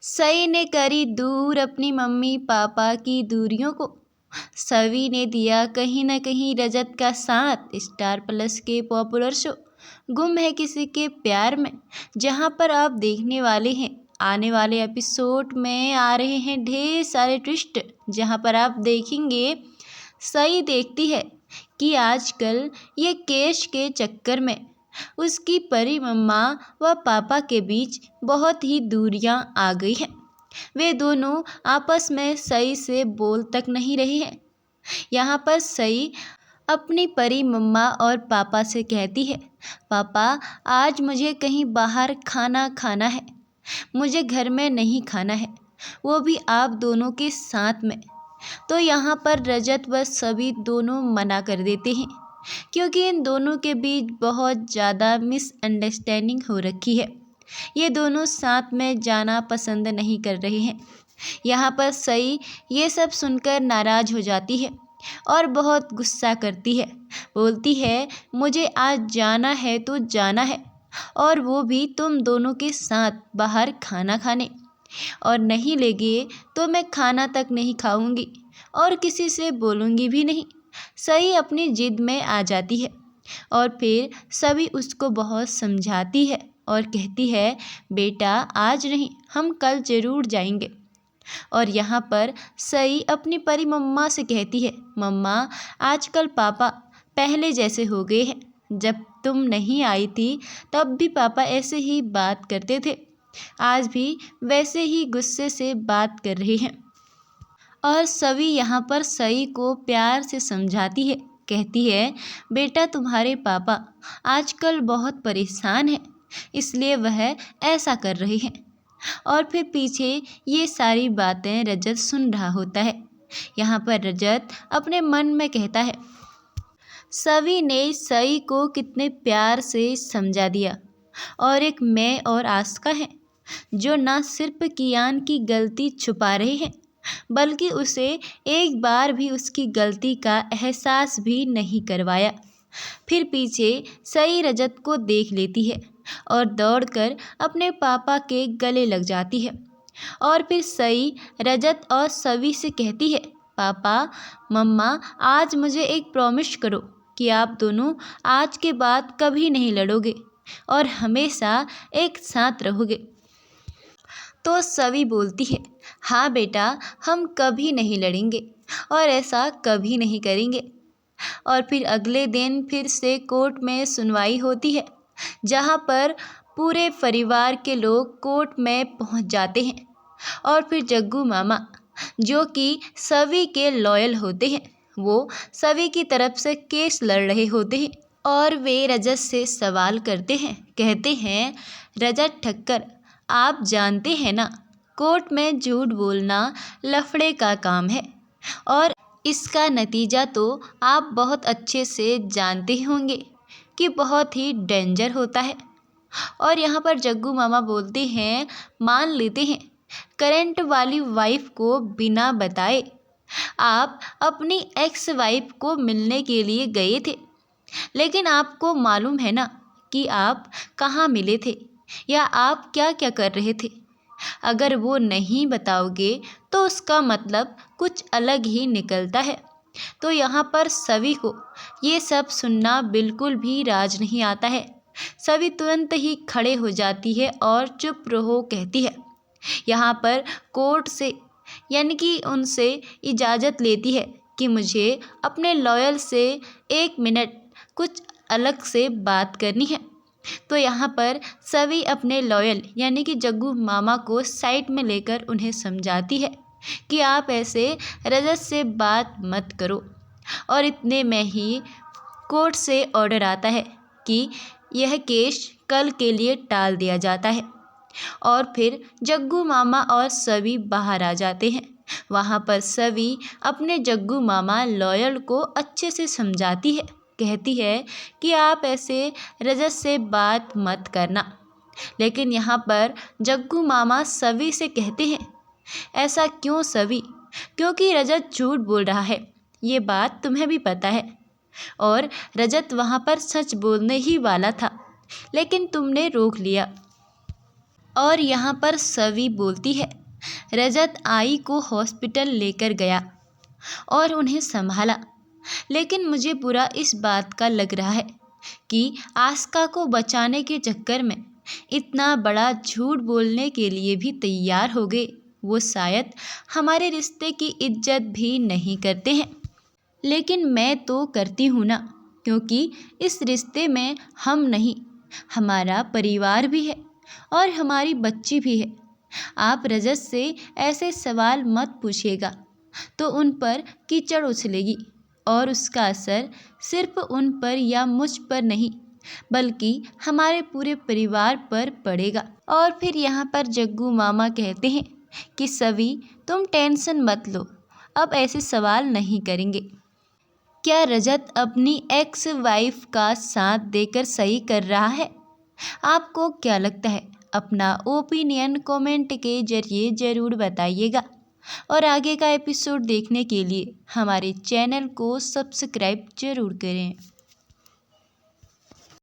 सई ने करी दूर अपनी मम्मी पापा की दूरियों को। सवी ने दिया कहीं न कहीं रजत का साथ। स्टार प्लस के पॉपुलर शो गुम है किसी के प्यार में, जहां पर आप देखने वाले हैं आने वाले एपिसोड में आ रहे हैं ढेर सारे ट्विस्ट, जहां पर आप देखेंगे सई देखती है कि आजकल ये केश के चक्कर में उसकी परी मम्मा व पापा के बीच बहुत ही दूरियां आ गई हैं। वे दोनों आपस में सही से बोल तक नहीं रहे हैं। यहाँ पर सई अपनी परी मम्मा और पापा से कहती है, पापा आज मुझे कहीं बाहर खाना खाना है, मुझे घर में नहीं खाना है, वो भी आप दोनों के साथ में। तो यहाँ पर रजत व सभी दोनों मना कर देते हैं, क्योंकि इन दोनों के बीच बहुत ज़्यादा मिसअंडरस्टैंडिंग हो रखी है। ये दोनों साथ में जाना पसंद नहीं कर रहे हैं। यहाँ पर सई ये सब सुनकर नाराज़ हो जाती है और बहुत गुस्सा करती है। बोलती है, मुझे आज जाना है तो जाना है, और वो भी तुम दोनों के साथ बाहर खाना खाने, और नहीं ले गए तो मैं खाना तक नहीं खाऊंगी और किसी से बोलूँगी भी नहीं। सई अपनी जिद में आ जाती है और फिर सभी उसको बहुत समझाती है और कहती है, बेटा आज नहीं, हम कल ज़रूर जाएंगे। और यहाँ पर सई अपनी परी मम्मा से कहती है, मम्मा आजकल पापा पहले जैसे हो गए हैं, जब तुम नहीं आई थी तब भी पापा ऐसे ही बात करते थे, आज भी वैसे ही गुस्से से बात कर रहे हैं। और सभी यहाँ पर सई को प्यार से समझाती है, कहती है, बेटा तुम्हारे पापा आजकल बहुत परेशान हैं, इसलिए वह ऐसा कर रहे हैं। और फिर पीछे ये सारी बातें रजत सुन रहा होता है। यहाँ पर रजत अपने मन में कहता है, सभी ने सई को कितने प्यार से समझा दिया, और एक मैं और आस्का हैं जो ना सिर्फ कियान की गलती छुपा रहे हैं, बल्कि उसे एक बार भी उसकी गलती का एहसास भी नहीं करवाया। फिर पीछे सई रजत को देख लेती है और दौड़कर अपने पापा के गले लग जाती है। और फिर सई रजत और सवी से कहती है, पापा मम्मा आज मुझे एक प्रॉमिस करो कि आप दोनों आज के बाद कभी नहीं लड़ोगे और हमेशा एक साथ रहोगे। तो सवी बोलती है, हाँ बेटा, हम कभी नहीं लड़ेंगे और ऐसा कभी नहीं करेंगे। और फिर अगले दिन फिर से कोर्ट में सुनवाई होती है, जहाँ पर पूरे परिवार के लोग कोर्ट में पहुँच जाते हैं। और फिर जग्गू मामा, जो कि सवी के लॉयल होते हैं, वो सवी की तरफ से केस लड़ रहे होते हैं और वे रजत से सवाल करते हैं, कहते हैं, रजत ठक्कर, आप जानते हैं ना, कोर्ट में झूठ बोलना लफड़े का काम है और इसका नतीजा तो आप बहुत अच्छे से जानते होंगे कि बहुत ही डेंजर होता है। और यहाँ पर जग्गू मामा बोलते हैं, मान लेते हैं करंट वाली वाइफ को बिना बताए आप अपनी एक्स वाइफ को मिलने के लिए गए थे, लेकिन आपको मालूम है ना कि आप कहाँ मिले थे या आप क्या क्या कर रहे थे। अगर वो नहीं बताओगे तो उसका मतलब कुछ अलग ही निकलता है। तो यहाँ पर सभी को ये सब सुनना बिल्कुल भी राज नहीं आता है। सभी तुरंत ही खड़े हो जाती है और चुप रहो कहती है। यहाँ पर कोर्ट से यानी कि उनसे इजाज़त लेती है कि मुझे अपने लॉयर से 1 मिनट कुछ अलग से बात करनी है। तो यहाँ पर सभी अपने लॉयल यानी कि जग्गू मामा को साइड में लेकर उन्हें समझाती है कि आप ऐसे रजत से बात मत करो। और इतने में ही कोर्ट से ऑर्डर आता है कि यह केस कल के लिए टाल दिया जाता है। और फिर जग्गू मामा और सभी बाहर आ जाते हैं। वहाँ पर सभी अपने जग्गू मामा लॉयल को अच्छे से समझाती है, कहती है कि आप ऐसे रजत से बात मत करना। लेकिन यहाँ पर जग्गू मामा सभी से कहते हैं, ऐसा क्यों सभी? क्योंकि रजत झूठ बोल रहा है, ये बात तुम्हें भी पता है, और रजत वहाँ पर सच बोलने ही वाला था, लेकिन तुमने रोक लिया। और यहाँ पर सवी बोलती है, रजत आई को हॉस्पिटल लेकर गया और उन्हें संभाला, लेकिन मुझे बुरा इस बात का लग रहा है कि आस्का को बचाने के चक्कर में इतना बड़ा झूठ बोलने के लिए भी तैयार हो गए। वो शायद हमारे रिश्ते की इज्जत भी नहीं करते हैं, लेकिन मैं तो करती हूँ ना, क्योंकि इस रिश्ते में हम नहीं, हमारा परिवार भी है और हमारी बच्ची भी है। आप रजत से ऐसे सवाल मत पूछिएगा, तो उन पर कीचड़ उछलेगी और उसका असर सिर्फ उन पर या मुझ पर नहीं, बल्कि हमारे पूरे परिवार पर पड़ेगा। और फिर यहाँ पर जग्गू मामा कहते हैं कि सवी तुम टेंशन मत लो, अब ऐसे सवाल नहीं करेंगे। क्या रजत अपनी एक्स वाइफ का साथ देकर सही कर रहा है? आपको क्या लगता है? अपना ओपिनियन कमेंट के जरिए ज़रूर बताइएगा और आगे का एपिसोड देखने के लिए हमारे चैनल को सब्सक्राइब ज़रूर करें।